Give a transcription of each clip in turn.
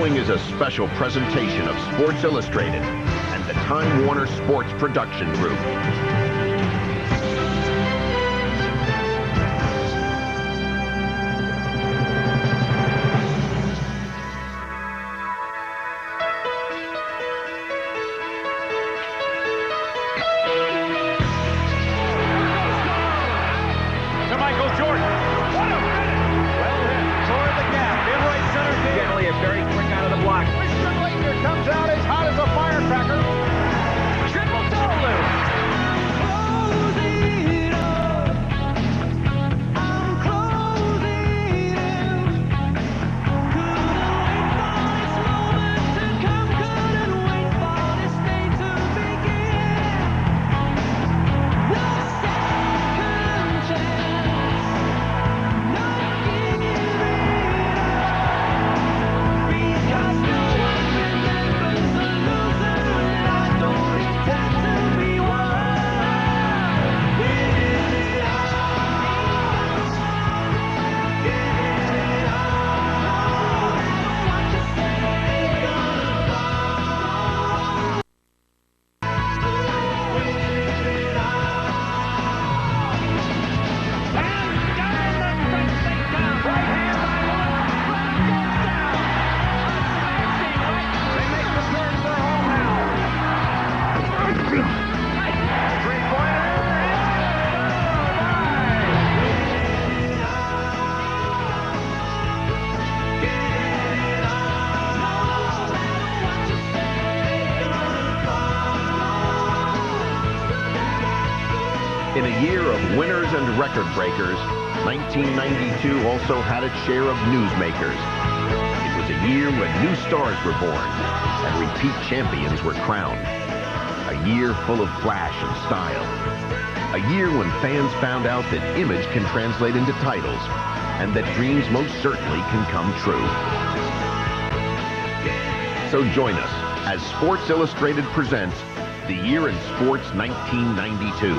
following is a special presentation of Sports Illustrated and the Time Warner Sports Production Group. In a year of winners and record breakers, 1992 also had its share of newsmakers. It was a year when new stars were born and repeat champions were crowned. A year full of flash and style. A year when fans found out that image can translate into titles and that dreams most certainly can come true. So join us as Sports Illustrated presents The Year in Sports 1992.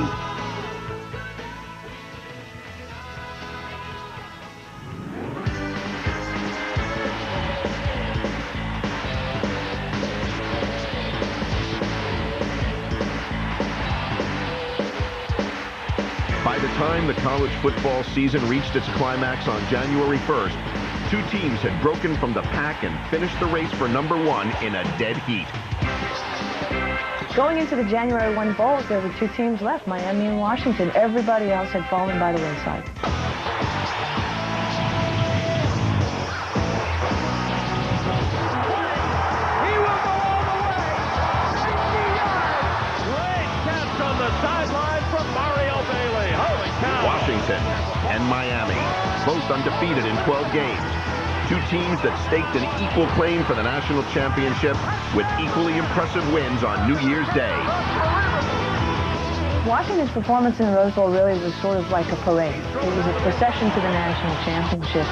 By the time the college football season reached its climax on January 1st, two teams had broken from the pack and finished the race for number one in a dead heat. Going into the January 1 Bowls, there were two teams left, Miami and Washington. Everybody else had fallen by the wayside. He will go all the way. 90 yards. Great catch on the sideline from Mario Bailey. Holy cow. Washington and Miami, both undefeated in 12 games. Two teams that staked an equal claim for the national championship with equally impressive wins on New Year's Day. Washington's performance in the Rose Bowl really was sort of like a parade. It was a procession to the national championship.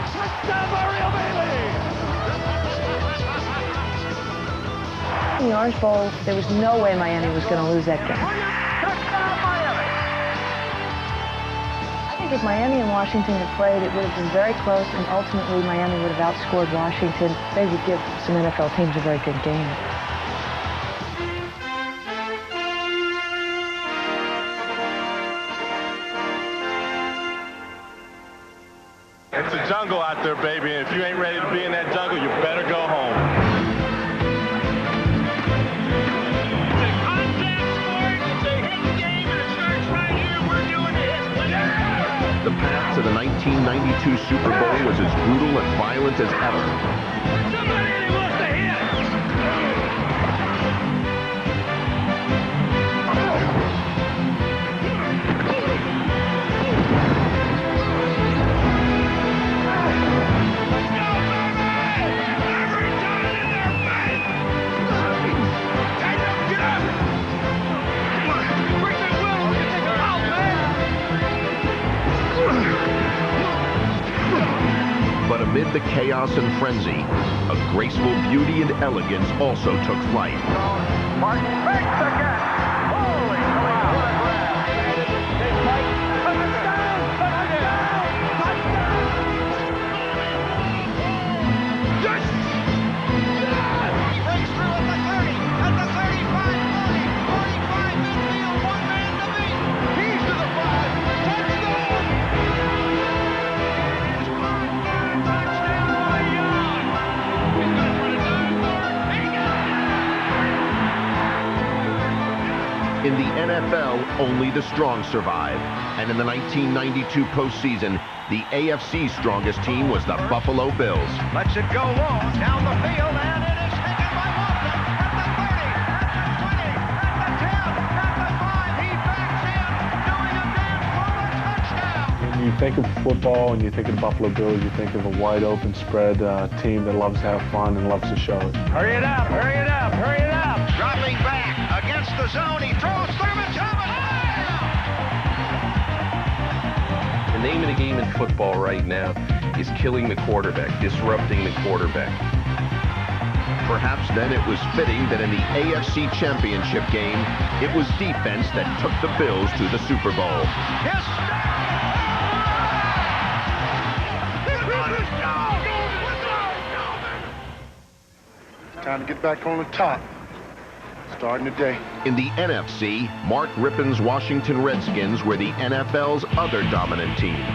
Touchdown, Mario Bailey. In the Orange Bowl, there was no way Miami was going to lose that game. Touchdown, Miami. I think if Miami and Washington had played, it would have been very close, and ultimately Miami would have outscored Washington. They would give some NFL teams a very good game. It's a jungle out there, baby, and if you ain't ready to be in that jungle, you better go home. It's a contact sport, it's a hidden game, and it starts right here. We're doing the hit play. The path to the 1992 Super Bowl was as brutal and violent as ever. Somebody wants to hit. But amid the chaos and frenzy, a graceful beauty and elegance also took flight. Martin makes the catch. Holy cow. What a grab. It's Mike. Touchdown. Touchdown. Touchdown. Yes. NFL, only the strong survive. And in the 1992 postseason, the AFC's strongest team was the Buffalo Bills. Lets it go long down the field, and it is taken by Watson at the 30, at the 20, at the 10, at the 5. He backs in, doing a dance for a touchdown. When you think of football and you think of the Buffalo Bills, you think of a wide open spread team that loves to have fun and loves to show it. Hurry it up, hurry it up, hurry it up. Dropping back against the zone, he throws Thurman Thomas. The name of the game in football right now is killing the quarterback, disrupting the quarterback. Perhaps then it was fitting that in the AFC Championship game, it was defense that took the Bills to the Super Bowl. Yes. Time to get back on the top. Starting today. In the NFC, Mark Rippon's Washington Redskins were the NFL's other dominant team. Rolling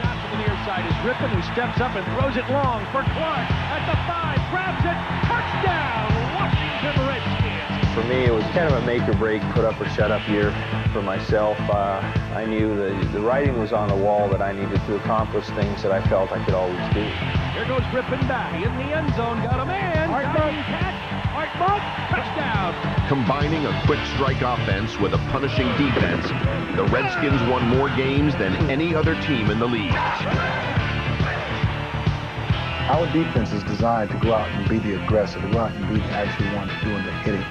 out to the near side is Rippon, who steps up and throws it long for Clark at the 5, grabs it, touchdown, Washington Redskins. For me, it was kind of a make or break, put up or shut up year for myself. I knew the writing was on the wall that I needed to accomplish things that I felt I could always do. Here goes Rippon back in the end zone, got a man, diving catch, Art Monk, touchdown. Combining a quick strike offense with a punishing defense, the Redskins won more games than any other team in the league. Our defense is designed to go out and be the aggressor, to go out and be the actual one doing the hitting.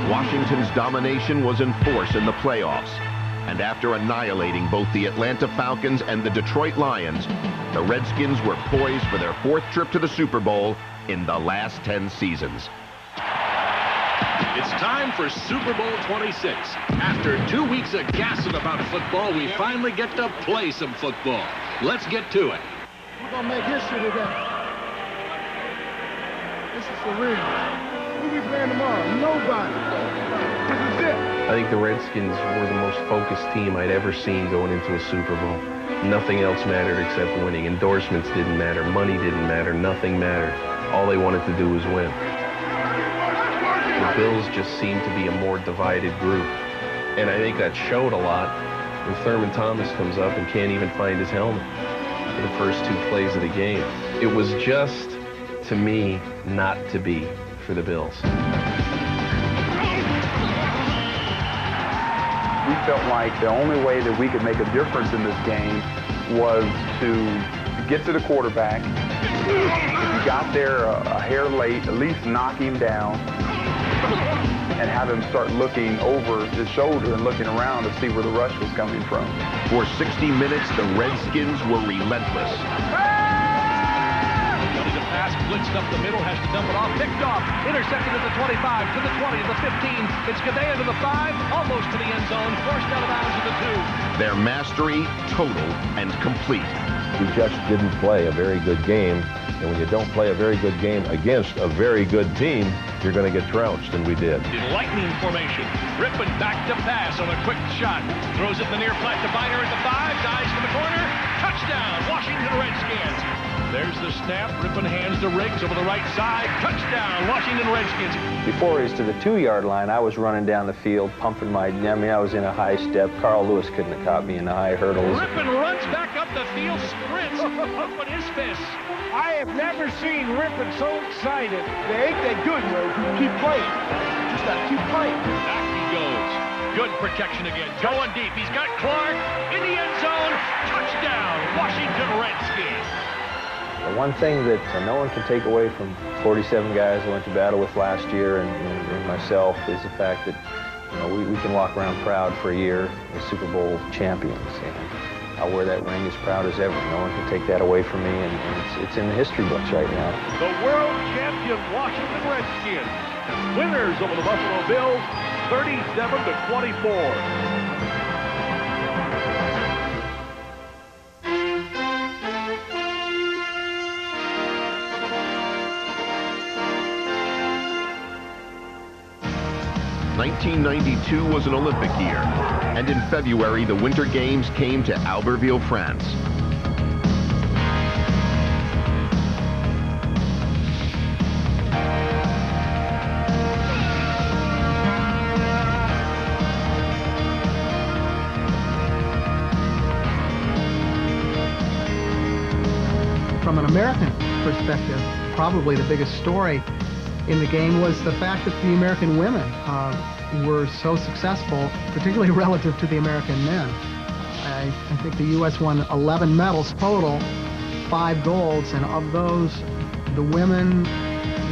Washington's domination was in force in the playoffs. And after annihilating both the Atlanta Falcons and the Detroit Lions, the Redskins were poised for their 4th trip to the Super Bowl in the last 10 seasons. It's time for Super Bowl 26. After 2 weeks of gassing about football, we finally get to play some football. Let's get to it. We're going to make history today. This is for real. Who we playing tomorrow? Nobody. This is it. I think the Redskins were the most focused team I'd ever seen going into a Super Bowl. Nothing else mattered except winning. Endorsements didn't matter. Money didn't matter. Nothing mattered. All they wanted to do was win. The Bills just seemed to be a more divided group. And I think that showed a lot when Thurman Thomas comes up and can't even find his helmet for the first 2 plays of the game. It was just, to me, not to be for the Bills. We felt like the only way that we could make a difference in this game was to get to the quarterback. If you got there a hair late, at least knock him down and have him start looking over his shoulder and looking around to see where the rush was coming from. For 60 minutes, the Redskins were relentless. The pass blitzed up the middle, has to dump it off, picked off, intercepted at the 25, to the 20, to the 15, it's Gadea to the 5, almost to the end zone, forced out of bounds to the 2. Their mastery, total and complete. We just didn't play a very good game, and when you don't play a very good game against a very good team, you're going to get trounced, and we did. In lightning formation, Rippon back to pass on a quick shot, throws it in the near flat to Biner at the 5, dives to the corner, touchdown, Washington Redskins. There's the snap. Rippon hands to Riggs over the right side. Touchdown, Washington Redskins. Before he was to the 2-yard line, I was running down the field, pumping I was in a high step. Carl Lewis couldn't have caught me in the high hurdles. Rippon runs back up the field, sprints, open his fists. I have never seen Rippon so excited. They ain't that good, though. Keep playing. Just gotta keep playing. Back he goes. Good protection again. Going deep. He's got Clark in the end zone. Touchdown, Washington Redskins. The one thing that no one can take away from 47 guys I went to battle with last year and myself is the fact that we can walk around proud for a year as Super Bowl champions. And I'll wear that ring as proud as ever. No one can take that away from me, and it's in the history books right now. The world champion Washington Redskins, winners over the Buffalo Bills, 37-24. 1992 was an Olympic year, and in February, the Winter Games came to Albertville, France. American perspective, probably the biggest story in the game was the fact that the American women were so successful, particularly relative to the American men. I think the U.S. won 11 medals total, 5 golds, and of those, the women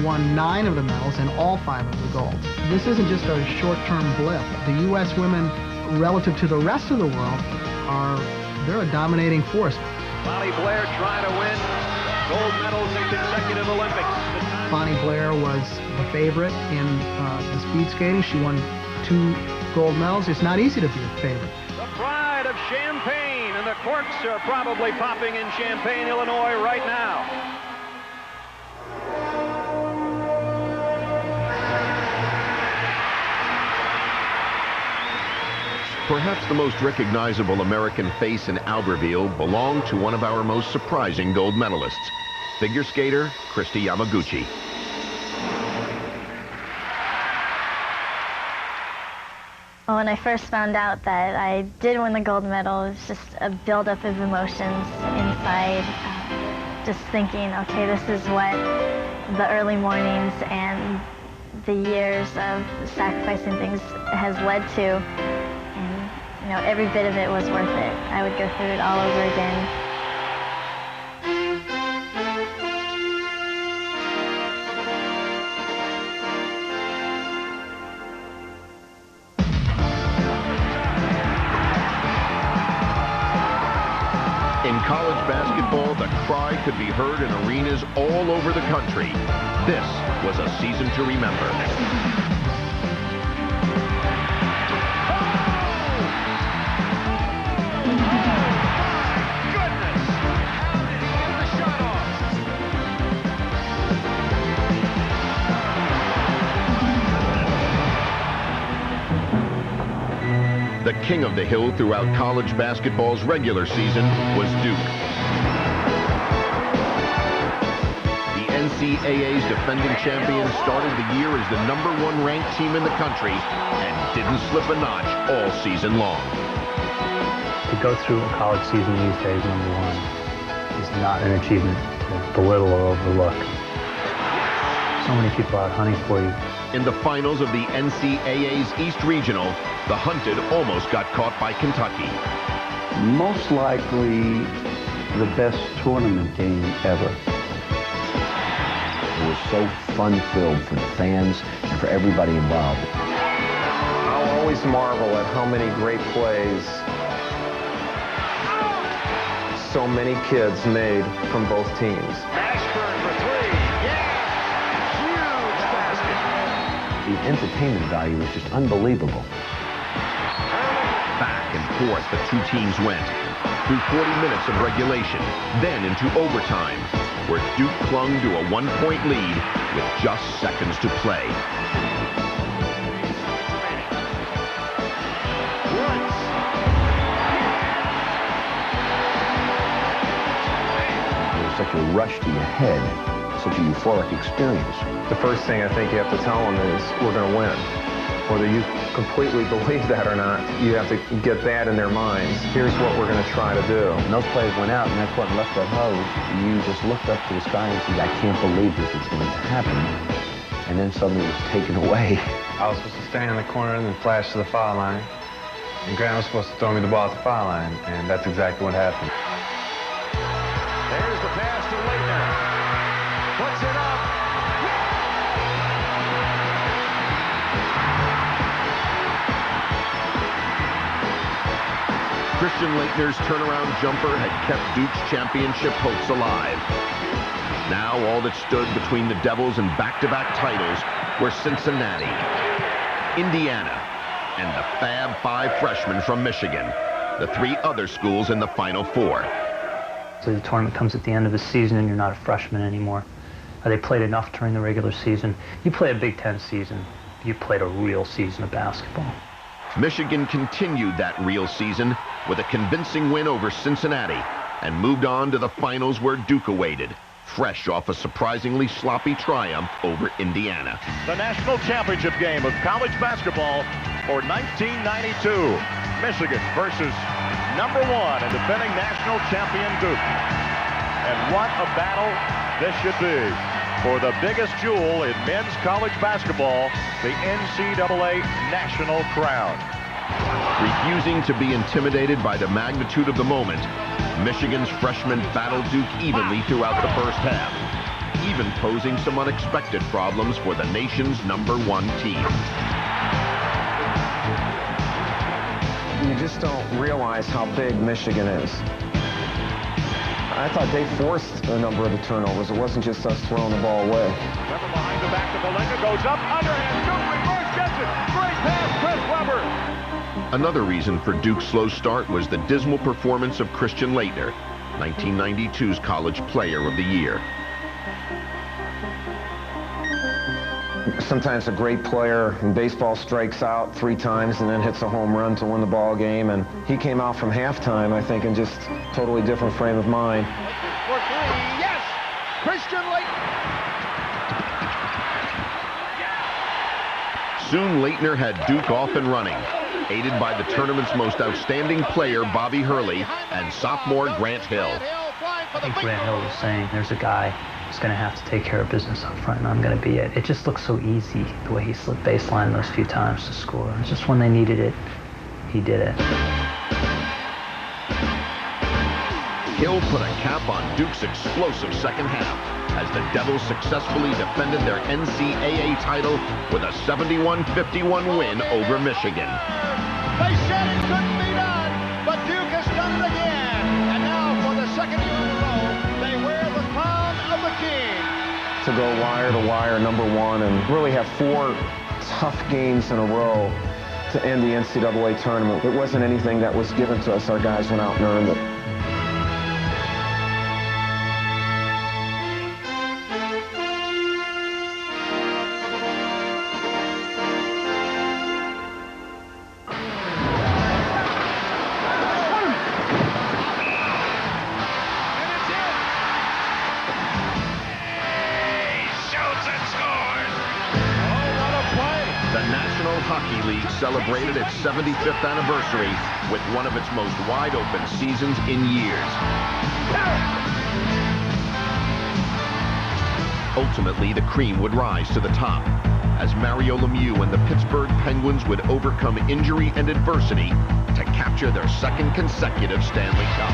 won 9 of the medals and all 5 of the golds. This isn't just a short-term blip. The U.S. women, relative to the rest of the world, they're a dominating force. Bonnie Blair trying to win gold medals in consecutive Olympics. Bonnie Blair was the favorite in the speed skating. She won 2 gold medals. It's not easy to be a favorite. The pride of Champaign, and the corks are probably popping in Champaign, Illinois right now. Perhaps the most recognizable American face in Albertville belonged to one of our most surprising gold medalists, figure skater Kristi Yamaguchi. Well, when I first found out that I did win the gold medal, it was just a buildup of emotions inside, just thinking, okay, this is what the early mornings and the years of sacrificing things has led to. You know, every bit of it was worth it. I would go through it all over again. In college basketball, the cry could be heard in arenas all over the country. This was a season to remember. The king of the hill throughout college basketball's regular season was Duke. The NCAA's defending champions started the year as the #1 ranked team in the country and didn't slip a notch all season long. To go through a college season these days, #1, is not an achievement to belittle or overlook. So many people out hunting for you. In the finals of the NCAA's East Regional, the hunted almost got caught by Kentucky. Most likely the best tournament game ever. It was so fun-filled for the fans and for everybody involved. I'll always marvel at how many great plays so many kids made from both teams. Ashburn for 3. Yeah! Huge basket. The entertainment value was just unbelievable. Back and forth the two teams went, through 40 minutes of regulation, then into overtime, where Duke clung to a 1-point lead with just seconds to play. There was such a rush to your head, such a euphoric experience. The first thing I think you have to tell them is, we're going to win. Whether you completely believe that or not, you have to get that in their minds. Here's what we're going to try to do. When those players went out and that court left that hose, you just looked up to the sky and said, I can't believe this is going to happen. And then suddenly it was taken away. I was supposed to stand in the corner and then flash to the foul line. And Grant was supposed to throw me the ball at the foul line, and that's exactly what happened. There's the pass to Leitner. Puts it up. Christian Leitner's turnaround jumper had kept Duke's championship hopes alive. Now all that stood between the Devils and back-to-back titles were Cincinnati, Indiana, and the Fab Five freshmen from Michigan, the 3 other schools in the Final Four. So the tournament comes at the end of the season and you're not a freshman anymore. They played enough during the regular season. You play a Big Ten season, you played a real season of basketball. Michigan continued that real season with a convincing win over Cincinnati and moved on to the finals where Duke awaited, fresh off a surprisingly sloppy triumph over Indiana. The national championship game of college basketball for 1992. Michigan versus #1 and defending national champion Duke. And what a battle this should be for the biggest jewel in men's college basketball, the NCAA National Crown. Refusing to be intimidated by the magnitude of the moment, Michigan's freshmen battled Duke evenly throughout the first half, even posing some unexpected problems for the nation's #1 team. You just don't realize how big Michigan is. I thought they forced a number of the turnovers. It wasn't just us throwing the ball away. Weber behind the back to Belenga, goes up, underhand, Duke reverse, gets it. Great pass, Chris Weber. Another reason for Duke's slow start was the dismal performance of Christian Laettner, 1992's College Player of the Year. Sometimes a great player in baseball strikes out 3 times and then hits a home run to win the ball game. And he came out from halftime, I think, in just totally different frame of mind. For 3, yes! Christian Laettner. Soon Laettner had Duke off and running, aided by the tournament's most outstanding player, Bobby Hurley, and sophomore Grant Hill. I think Grant Hill was saying, there's a guy who's going to have to take care of business up front, and I'm going to be it. It just looked so easy, the way he slipped baseline those few times to score. It's just when they needed it, he did it. Hill put a cap on Duke's explosive second half as the Devils successfully defended their NCAA title with a 71-51 win over Michigan. They said it couldn't be done, but Duke has done it again. And now, for the second year in a row, they wear the crown of the king. To go wire to wire, #1, and really have 4 tough games in a row to end the NCAA tournament. It wasn't anything that was given to us. Our guys went out and earned it. Celebrated its 75th anniversary with one of its most wide-open seasons in years. Ultimately, the cream would rise to the top as Mario Lemieux and the Pittsburgh Penguins would overcome injury and adversity to capture their second consecutive Stanley Cup.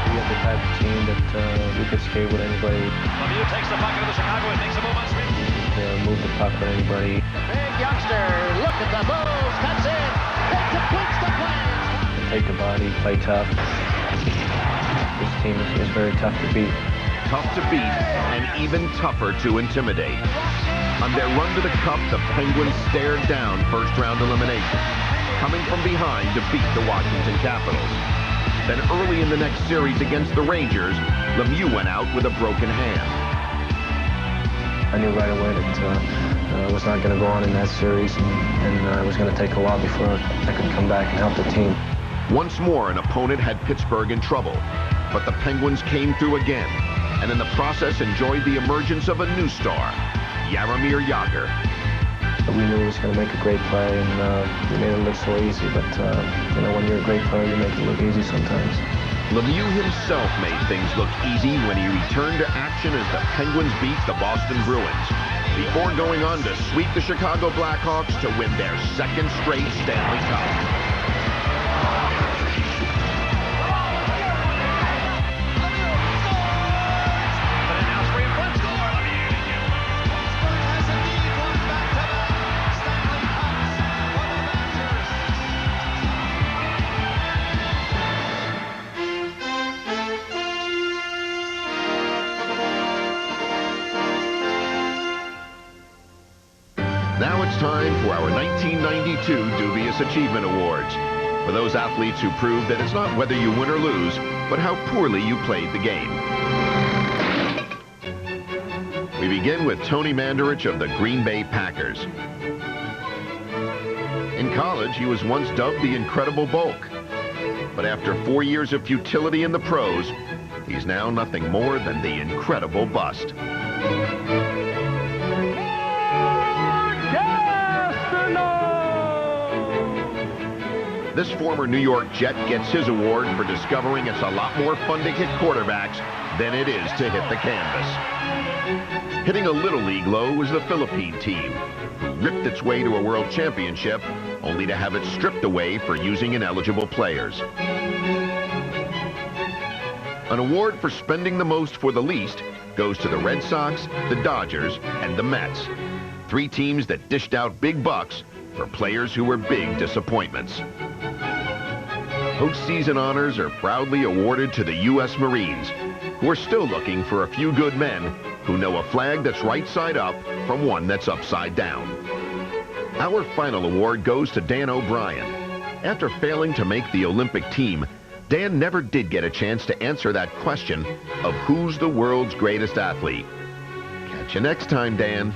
We had the type of team that we could skate with anybody. Lemieux takes the puck into Chicago and makes a move on screen. Move the puck with anybody. Big youngster, look at the moves, cuts in, it completes the plans. Take the body, play tough. This team is very tough to beat. Tough to beat and even tougher to intimidate. On their run to the Cup, the Penguins stared down first-round elimination, coming from behind to beat the Washington Capitals. Then early in the next series against the Rangers, Lemieux went out with a broken hand. I knew right away that I was not going to go on in that series, and it was going to take a while before I could come back and help the team. Once more, an opponent had Pittsburgh in trouble, but the Penguins came through again, and in the process enjoyed the emergence of a new star, Jaromir Jagr. We knew he was going to make a great play, and we made it look so easy, but you know, when you're a great player, you make it look easy sometimes. Lemieux himself made things look easy when he returned to action as the Penguins beat the Boston Bruins, before going on to sweep the Chicago Blackhawks to win their second straight Stanley Cup. Now it's time for our 1992 Dubious Achievement Awards, for those athletes who prove that it's not whether you win or lose, but how poorly you played the game. We begin with Tony Mandarich of the Green Bay Packers. In college, he was once dubbed the Incredible Bulk, but after 4 years of futility in the pros, he's now nothing more than the Incredible Bust. This former New York Jet gets his award for discovering it's a lot more fun to hit quarterbacks than it is to hit the canvas. Hitting a Little League low was the Philippine team, who ripped its way to a world championship, only to have it stripped away for using ineligible players. An award for spending the most for the least goes to the Red Sox, the Dodgers, and the Mets. 3 teams that dished out big bucks for players who were big disappointments. Postseason honors are proudly awarded to the U.S. Marines, who are still looking for a few good men who know a flag that's right side up from one that's upside down. Our final award goes to Dan O'Brien. After failing to make the Olympic team, Dan never did get a chance to answer that question of who's the world's greatest athlete. Catch you next time, Dan.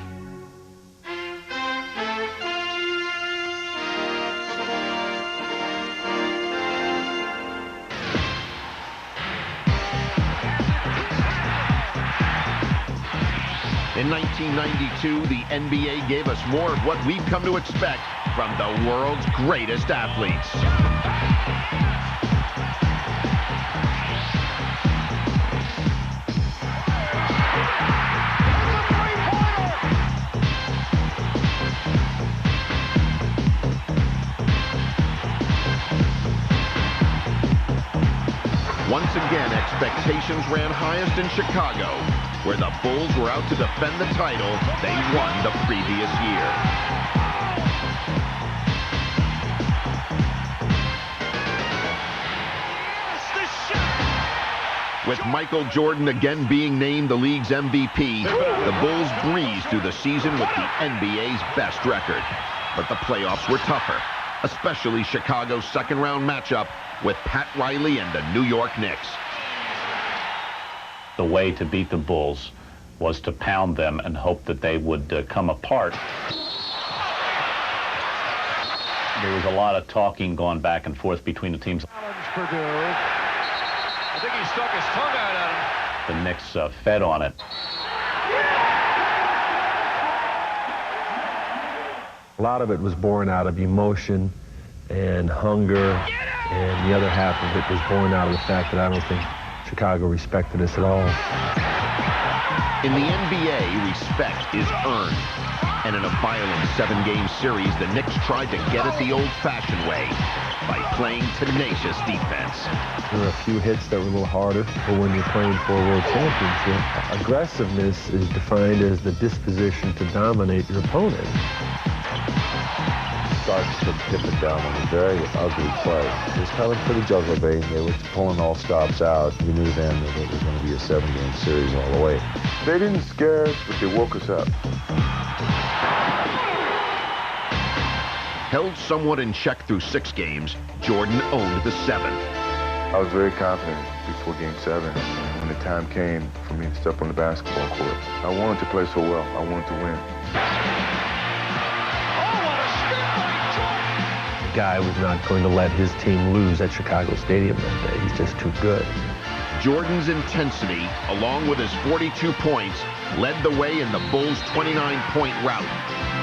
In 1992, the NBA gave us more of what we've come to expect from the world's greatest athletes. Once again, expectations ran highest in Chicago, where the Bulls were out to defend the title they won the previous year. With Michael Jordan again being named the league's MVP, the Bulls breezed through the season with the NBA's best record. But the playoffs were tougher, especially Chicago's second-round matchup with Pat Riley and the New York Knicks. The way to beat the Bulls was to pound them and hope that they would come apart. There was a lot of talking going back and forth between the teams. Purdue. I think he stuck his tongue out at him. The Knicks fed on it. A lot of it was born out of emotion and hunger, and the other half of it was born out of the fact that I don't think Chicago respected us at all. In the NBA, respect is earned. And in a violent 7-game series, the Knicks tried to get it the old-fashioned way by playing tenacious defense. There were a few hits that were a little harder, but when you're playing for a world championship, aggressiveness is defined as the disposition to dominate your opponent. Starts to tip it down on a very ugly play. It was kind of pretty juggler bait. They were pulling all stops out. We knew then that it was going to be a 7-game series all the way. They didn't scare us, but they woke us up. Held somewhat in check through 6 games, Jordan owned the 7th. I was very confident before Game 7. When the time came for me to step on the basketball court, I wanted to play so well. I wanted to win. The guy was not going to let his team lose at Chicago Stadium that day. He's just too good. Jordan's intensity, along with his 42 points, led the way in the Bulls' 29-point rout.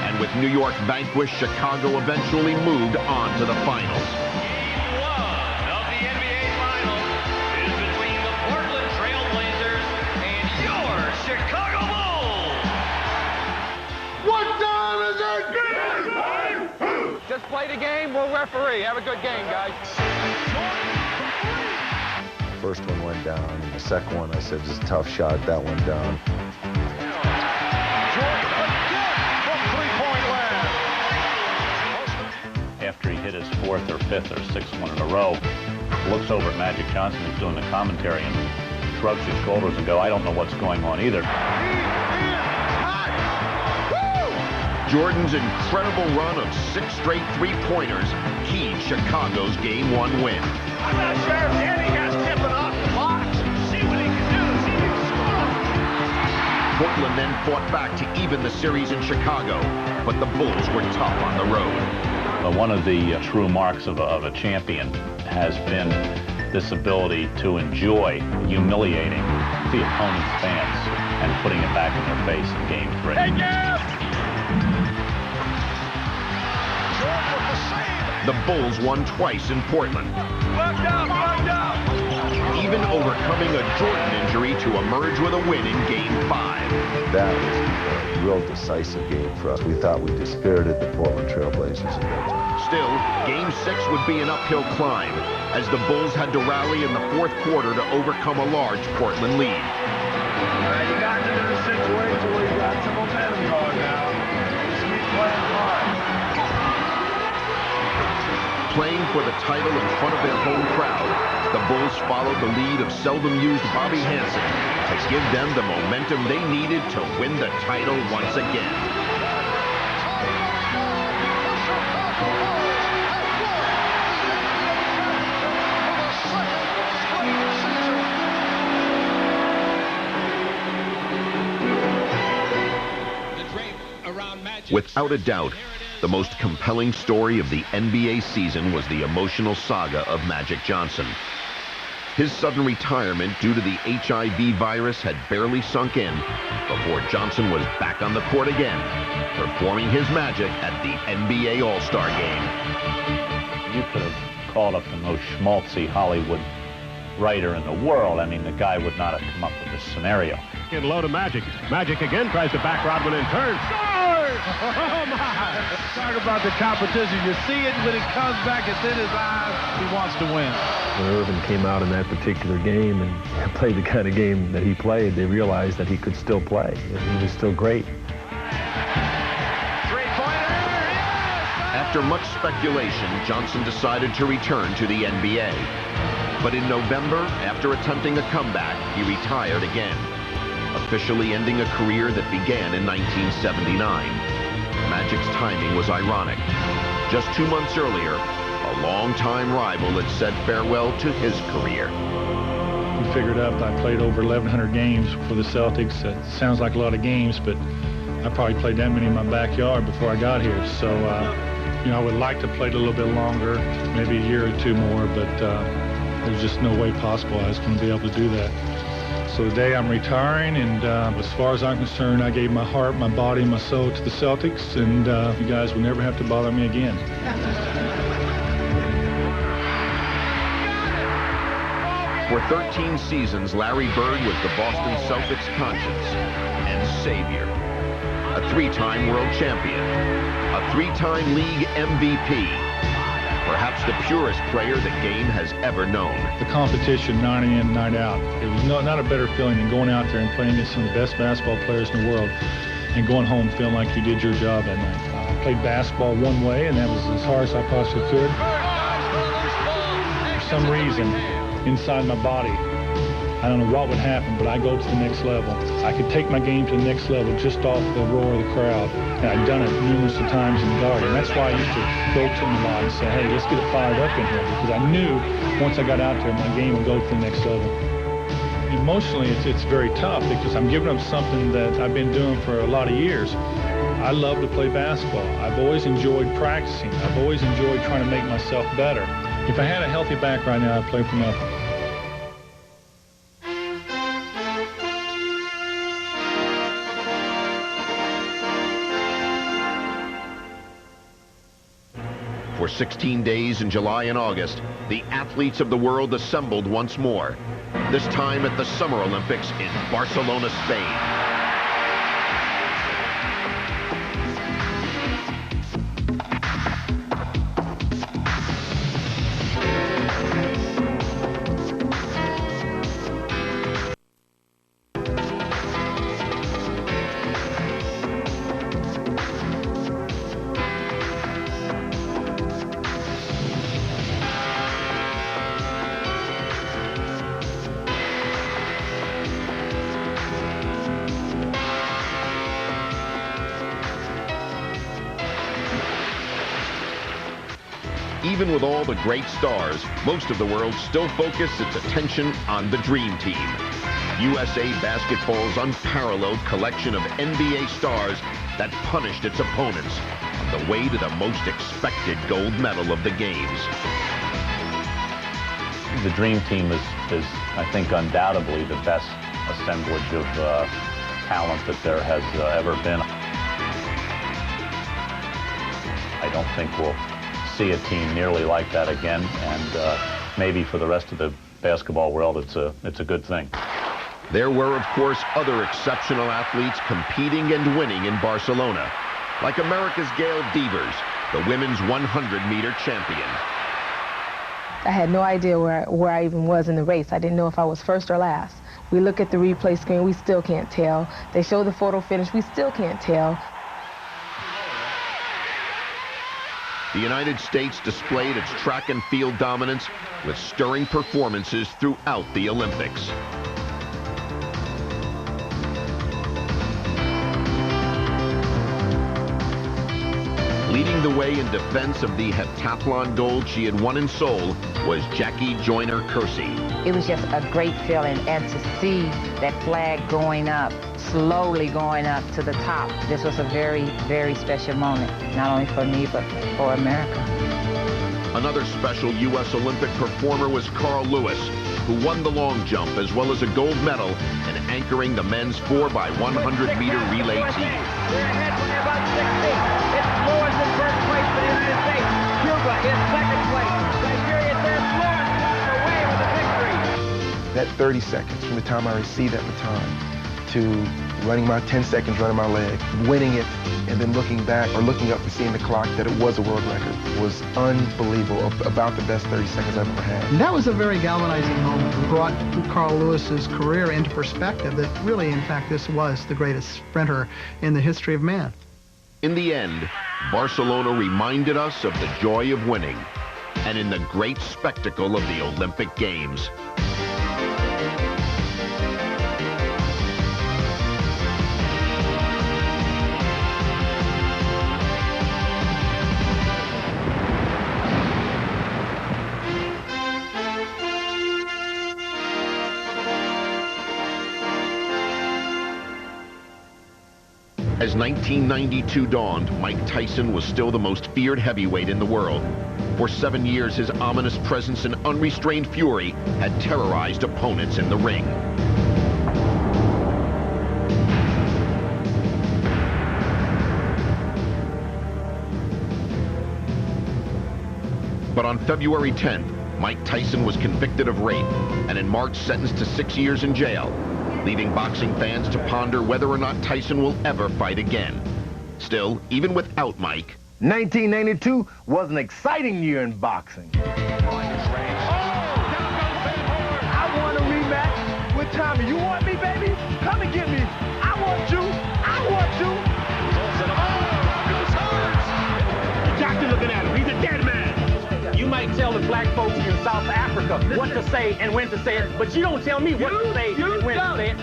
And with New York vanquished, Chicago eventually moved on to the finals. Game 1 of the NBA Finals is between the Portland Trail Blazers and your Chicago Bulls. What time is it? Just play the game, we'll referee. Have a good game, guys. First one went down, and the second one, I said, just a tough shot. That went down. Jordan again from three-point land. After he hit his 4th or 5th or 6th one in a row, looks over at Magic Johnson, who's doing the commentary, and shrugs his shoulders and go, I don't know what's going on either. Jordan's incredible run of 6 straight three-pointers keyed Chicago's Game 1 win. I'm not sure if Danny has tipping off the box. See what he can do. See if he can score. Portland then fought back to even the series in Chicago, but the Bulls were tough on the road. One of the true marks of a champion has been this ability to enjoy humiliating the opponent's fans and putting it back in their face in Game 3. the Bulls won twice in Portland. Locked out, locked out. Even overcoming a Jordan injury to emerge with a win in Game 5. That was a real decisive game for us. We thought we dispirited the Portland Trailblazers at that time. Still, Game 6 would be an uphill climb, as the Bulls had to rally in the fourth quarter to overcome a large Portland lead. All right, you got into the situation where you got some momentum going now. Just keep playing hard. Playing for the title in front of their home crowd, the Bulls followed the lead of seldom-used Bobby Hansen to give them the momentum they needed to win the title once again. Without a doubt, the most compelling story of the NBA season was the emotional saga of Magic Johnson. His sudden retirement due to the HIV virus had barely sunk in before Johnson was back on the court again, performing his magic at the NBA All-Star Game. You could have called up the most schmaltzy Hollywood writer in the world. I mean, the guy would not have come up with this scenario. And low to Magic. Magic again tries to back Rodman in turn. Scores! Oh, my. Talk about the competition. You see it when it comes back. It's in his eyes. He wants to win. When Irvin came out in that particular game and played the kind of game that he played, they realized that he could still play. And he was still great. Three-pointer, yes! After much speculation, Johnson decided to return to the NBA. But in November, after attempting a comeback, he retired again, officially ending a career that began in 1979. Magic's timing was ironic. Just 2 months earlier, a longtime rival had said farewell to his career. We figured out I played over 1,100 games for the Celtics. That sounds like a lot of games, but I probably played that many in my backyard before I got here. So, you know, I would like to play it a little bit longer, maybe a year or two more, but there's just no way possible I was going to be able to do that. So today I'm retiring, and as far as I'm concerned, I gave my heart, my body, my soul to the Celtics, and you guys will never have to bother me again. For 13 seasons, Larry Bird was the Boston Celtics' conscience and savior. A 3-time world champion, a 3-time league MVP, perhaps the purest player the game has ever known. The competition, night in, night out. It was not a better feeling than going out there and playing against some of the best basketball players in the world and going home feeling like you did your job that night. I played basketball one way, and that was as hard as I possibly could. For some reason, inside my body, I don't know what would happen, but I go to the next level. I could take my game to the next level just off the roar of the crowd. And I've done it numerous of times in the Garden. That's why I used to go to them a lot and say, hey, let's get it fired up in here. Because I knew once I got out there, my game would go to the next level. Emotionally, it's very tough because I'm giving up something that I've been doing for a lot of years. I love to play basketball. I've always enjoyed practicing. I've always enjoyed trying to make myself better. If I had a healthy back right now, I'd play for nothing. For 16 days in July and August, the athletes of the world assembled once more, this time at the Summer Olympics in Barcelona, Spain. Even with all the great stars, most of the world still focus its attention on the Dream Team. USA Basketball's unparalleled collection of NBA stars that punished its opponents on the way to the most expected gold medal of the games. The Dream Team is I think, undoubtedly the best assemblage of talent that there has ever been. I don't think we'll see a team nearly like that again, and maybe for the rest of the basketball world, it's a good thing. There were, of course, other exceptional athletes competing and winning in Barcelona, like America's Gail Devers, the women's 100-meter champion. I had no idea where I even was in the race. I didn't know if I was first or last. We look at the replay screen, we still can't tell. They show the photo finish, we still can't tell. The United States displayed its track and field dominance with stirring performances throughout the Olympics. Leading the way in defense of the heptathlon gold she had won in Seoul was Jackie Joyner-Kersee. It was just a great feeling, and to see that flag going up, slowly going up to the top, this was a very, very special moment, not only for me, but for America. Another special U.S. Olympic performer was Carl Lewis, who won the long jump as well as a gold medal in anchoring the men's 4x100-meter relay team. They're ahead by about 6 feet. It's Lewis in first place for the United States. Cuba in second place. Nigeria third. Lewis walks away with a victory. That 30 seconds from the time I received that baton to running my 10 seconds, running my leg, winning it, and then looking back or looking up and seeing the clock that it was a world record was unbelievable, about the best 30 seconds I've ever had. And that was a very galvanizing moment. It brought Carl Lewis's career into perspective that really, in fact, this was the greatest sprinter in the history of man. In the end, Barcelona reminded us of the joy of winning and in the great spectacle of the Olympic Games. As 1992 dawned, Mike Tyson was still the most feared heavyweight in the world. For 7 years, his ominous presence and unrestrained fury had terrorized opponents in the ring. But on February 10th, Mike Tyson was convicted of rape and in March sentenced to 6 years in jail, leaving boxing fans to ponder whether or not Tyson will ever fight again. Still, even without Mike, 1992 was an exciting year in boxing. I want a rematch with Tommy. You want me, baby? Come and get me. I want you. I want you. The doctor looking at him. He's a dead man. You might tell the black folks in South Africa what to say and when to say it, but you don't tell me what to say and when to say it.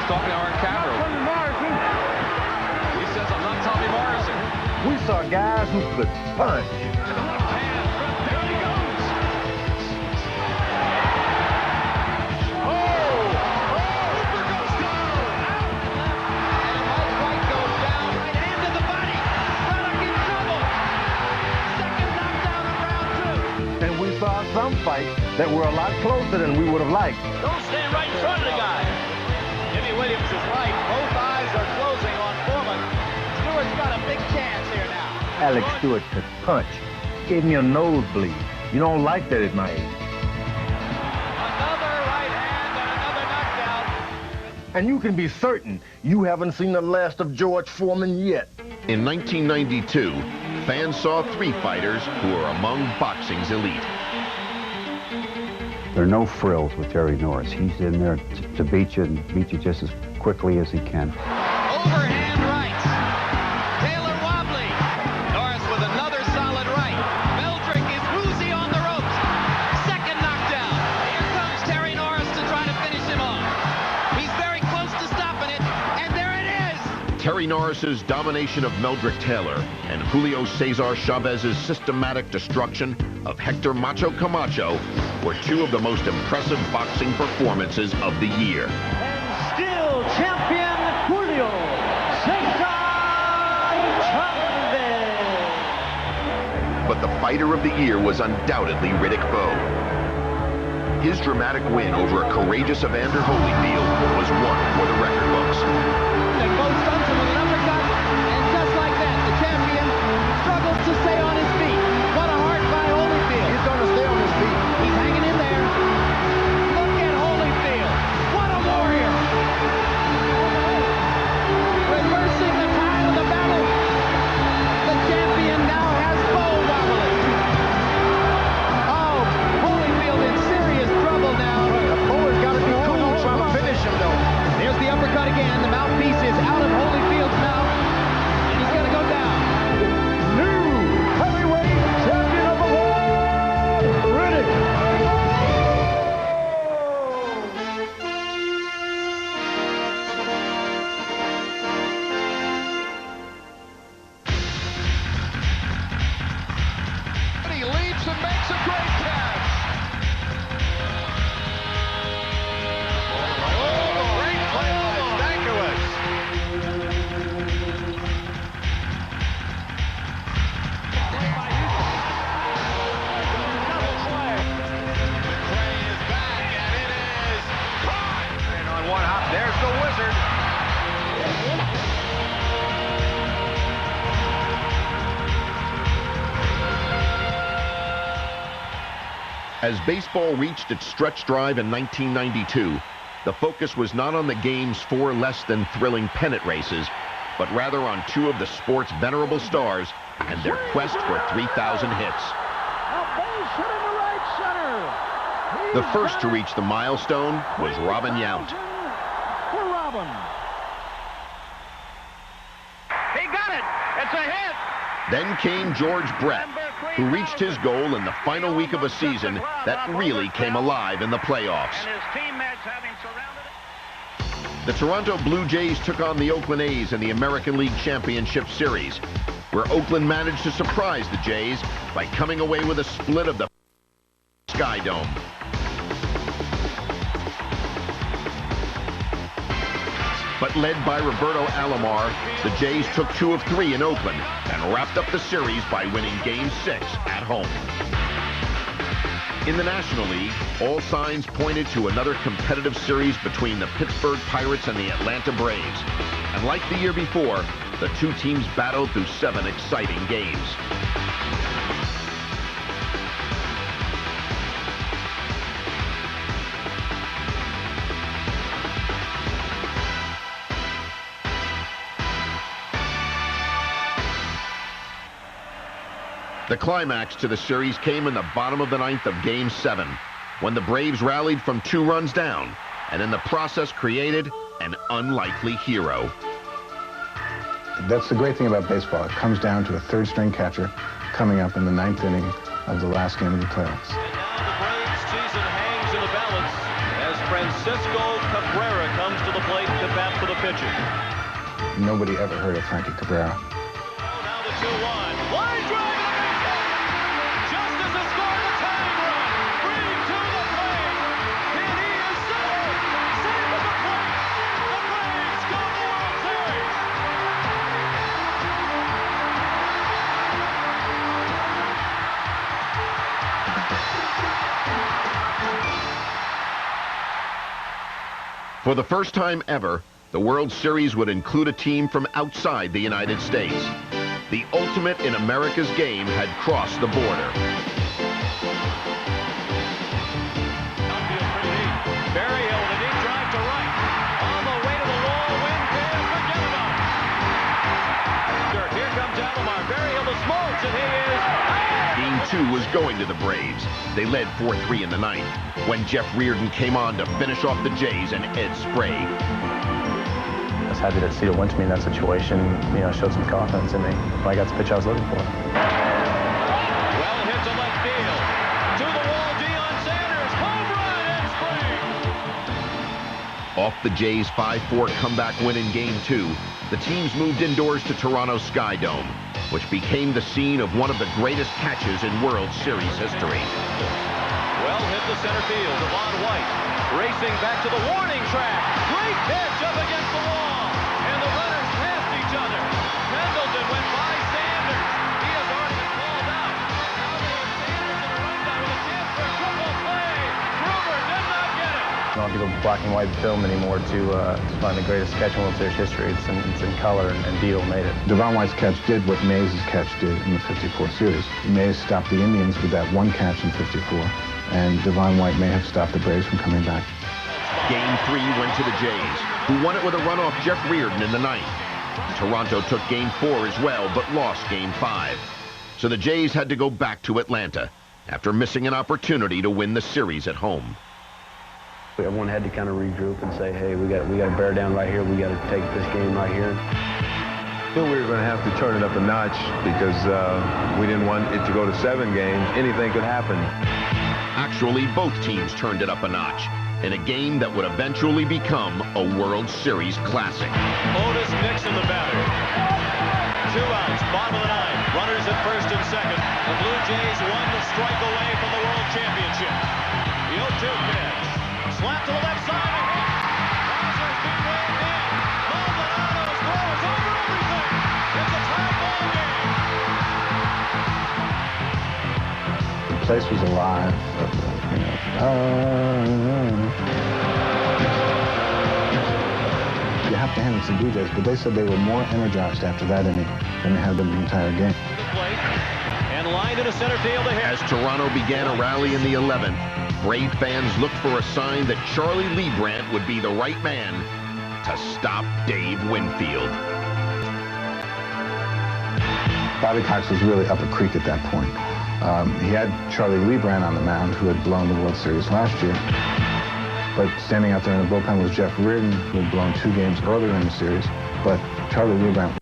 Talking to our camera. He says, I'm not Tommy Morrison. We saw guys who could punch. There he goes. Hooper goes down. And Mike White goes down. Right hand to the body. Braddock in trouble. Second knockdown of round 2. And we saw some fights that were a lot closer than we would have liked. Don't stand right in front of the guy. Jimmy Williams is right. Both eyes are closing on Foreman. Stewart's got a big chance here now. Alex Stewart could punch. Gave me a nosebleed. You don't like that at my age. Another right hand and another knockdown. And you can be certain you haven't seen the last of George Foreman yet. in 1992, fans saw 3 fighters who are among boxing's elite. There are no frills with Terry Norris. He's in there to beat you and beat you just as quickly as he can. Overhand right. Taylor wobbly. Norris with another solid right. Meldrick is woozy on the ropes. Second knockdown. Here comes Terry Norris to try to finish him off. He's very close to stopping it, and there it is. Terry Norris's domination of Meldrick Taylor and Julio Cesar Chavez's systematic destruction of Hector Macho Camacho were 2 of the most impressive boxing performances of the year. And still champion Julio Cesar Chavez. But the fighter of the year was undoubtedly Riddick Bowe. His dramatic win over a courageous Evander Holyfield was one for the record books. turned and both stunts him with an uppercut. And just like that, the champion struggles to stay on his feet. What a heart by Holyfield. He's going to stay on his feet. He's hanging in there. Look at Holyfield. What a warrior. Reversing the tide of the battle. The champion now has Bo wobbling. Oh, Holyfield in serious trouble now. Bowler's got to be cool trying to finish him, though. There's the uppercut again. The mouthpiece is out of Holyfield's mouth. And he's going to go down. New heavyweight champion of the world, Riddick. And he leaps and makes a great catch. Great play by Stankiewicz. And on one hop, there's the Wizard. As baseball reached its stretch drive in 1992, the focus was not on the game's 4 less than thrilling pennant races, but rather on 2 of the sport's venerable stars and their quest for 3,000 hits. The first to reach the milestone was Robin Yount. For Robin. He got it. It's a hit. Then came George Brett, who reached his goal in the final week of a season that really came alive in the playoffs. And his teammates having surrounded The Toronto Blue Jays took on the Oakland A's in the American League Championship Series, where Oakland managed to surprise the Jays by coming away with a split of the Sky Dome. But led by Roberto Alomar, the Jays took 2 of 3 in Oakland and wrapped up the series by winning Game 6 at home. In the National League, all signs pointed to another competitive series between the Pittsburgh Pirates and the Atlanta Braves. And like the year before, the 2 teams battled through 7 exciting games. The climax to the series came in the bottom of the 9th of Game 7, when the Braves rallied from 2 runs down, and in the process created an unlikely hero. That's the great thing about baseball. It comes down to a third-string catcher coming up in the 9th inning of the last game of the playoffs. The Braves season hangs in the balance as Francisco Cabrera comes to the plate to bat for the pitcher. Nobody ever heard of Frankie Cabrera. Now the 2-1. Line drive. Just as he scored the tying run. Free to the plate. And he is safe. Safe at the plate. The Braves go to the World Series. For the first time ever, the World Series would include a team from outside the United States. The ultimate in America's game had crossed the border. Berryhill, the deep drive to right. On the way to the wall, win, can't forget about it. Here comes Alomar. Berryhill the smokes, and he is Game 2 was going to the Braves. They led 4-3 in the 9th, when Jeff Reardon came on to finish off the Jays and Ed Sprague. I was happy that Cedar went to me in that situation, showed some confidence in me. I got the pitch I was looking for. well hit to left field. To the wall, Deion Sanders. Home run, Ed Sprague. Off the Jays' 5-4 comeback win in Game 2, the teams moved indoors to Toronto Sky Dome, which became the scene of one of the greatest catches in World Series history. Well hit to center field. Devon White racing back to the warning track. Great pitch up against the wall. And the runners passed each other. Pendleton went by Sanders. He has already been called out. Now they have Sanders in a rundown with a chance for a triple play. Gruber did not get it. don't have to go black and white film anymore to find the greatest catch in World Series history. It's in color, and Diehl made it. Devon White's catch did what Mays' catch did in the 54 series. Mays stopped the Indians with that one catch in 54, and Devon White may have stopped the Braves from coming back. Game 3 went to the Jays, who won it with a run off Jeff Reardon in the ninth. Toronto took Game 4 as well, but lost Game 5. So the Jays had to go back to Atlanta after missing an opportunity to win the series at home. Everyone had to kind of regroup and say, hey, we got to bear down right here. We got to take this game right here. I knew we were going to have to turn it up a notch because we didn't want it to go to 7 games. Anything could happen. Actually, both teams turned it up a notch in a game that would eventually become a World Series classic. Otis Nixon, the batter. 2 outs, bottom of the 9th. Runners at first and second. The Blue Jays 1 strike away from the World Championship. The 0-2 pitch. Slap to the left side. A hit. Rogers being waved in. Maldonado's throw is over everything. It's a tie ball game. The place was alive. You have to hand it to the Blue Jays, but they said they were more energized after that inning than they had been the entire game. And lined into center field to hit. As Toronto began a rally in the 11th, Brave fans looked for a sign that Charlie Leibrandt would be the right man to stop Dave Winfield. Bobby Cox was really up a creek at that point. He had Charlie Leibrandt on the mound, who had blown the World Series last year. But standing out there in the bullpen was Jeff Reardon, who had blown 2 games earlier in the series. But Charlie Leibrandt was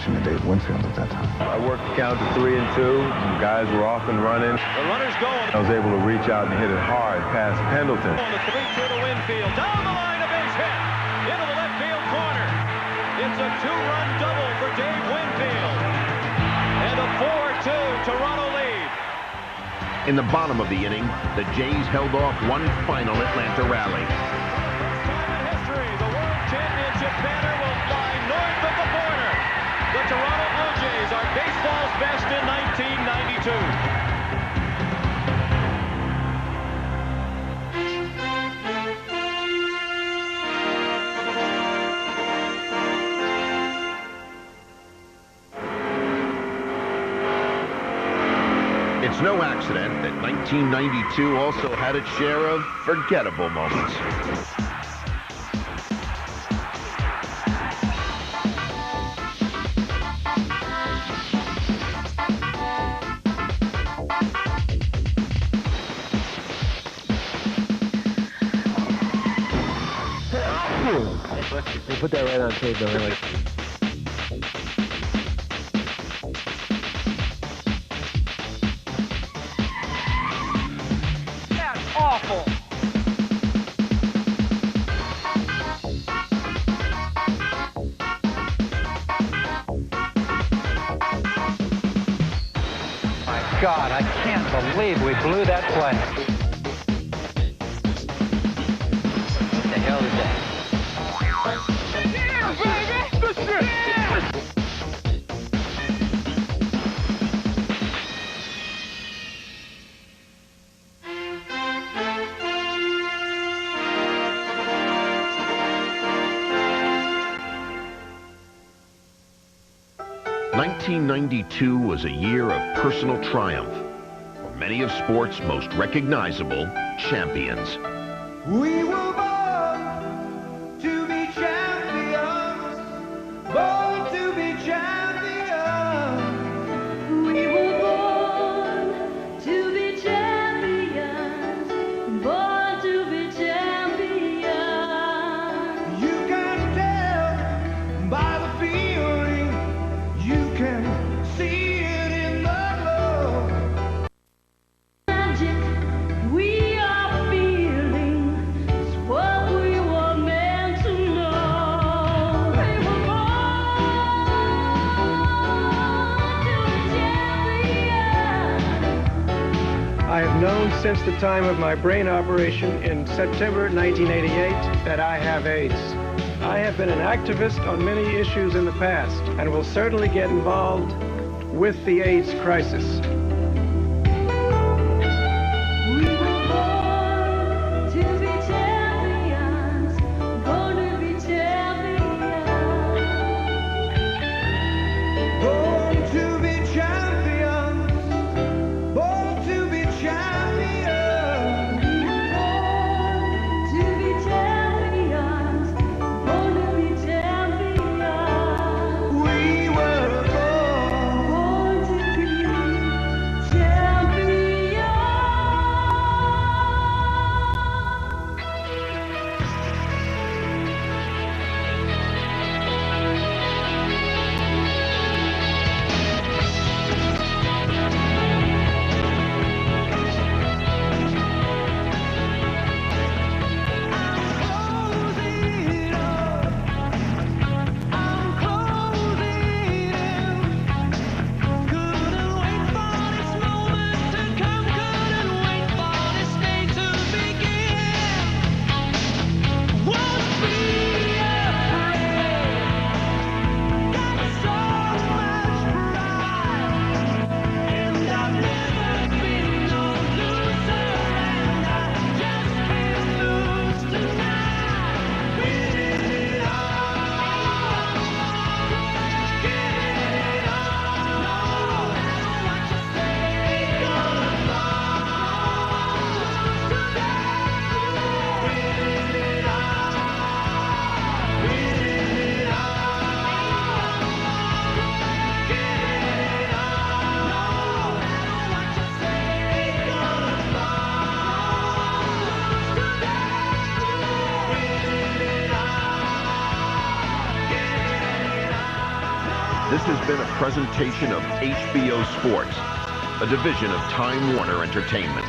watching Dave Winfield at that time. I worked the count to 3 and 2. Some guys were off and running. The runner's going. I was able to reach out and hit it hard past Pendleton. On the 3-2 to Winfield. Down the line, a base hit. Into the left field corner. It's a 2-run double for Dave Winfield. And a 4-2 Toronto lead. In the bottom of the inning, the Jays held off one final Atlanta rally. First time in history, the World Championship banner will fly north of the border. The Toronto Blue Jays are baseball's best in 1992. It's no accident that 1992 also had its share of forgettable moments. We'll put that right on tape, though. Like. Awful. My God, I can't believe we blew that play. What the hell is that? Yeah, baby! This is it! '92 was a year of personal triumph for many of sports' most recognizable champions. We were born to be champions, born to be champions. We were born to be champions, born to be champions. You can tell by the feeling, you can see it in the glow. Magic we are feeling is what we were meant to know. We were born to be champions. I have known since the time of my brain operation in September 1988 that I have AIDS. I have been an activist on many issues in the past and will certainly get involved with the AIDS crisis. We were born to be champions. This has been a presentation of HBO Sports, a division of Time Warner Entertainment.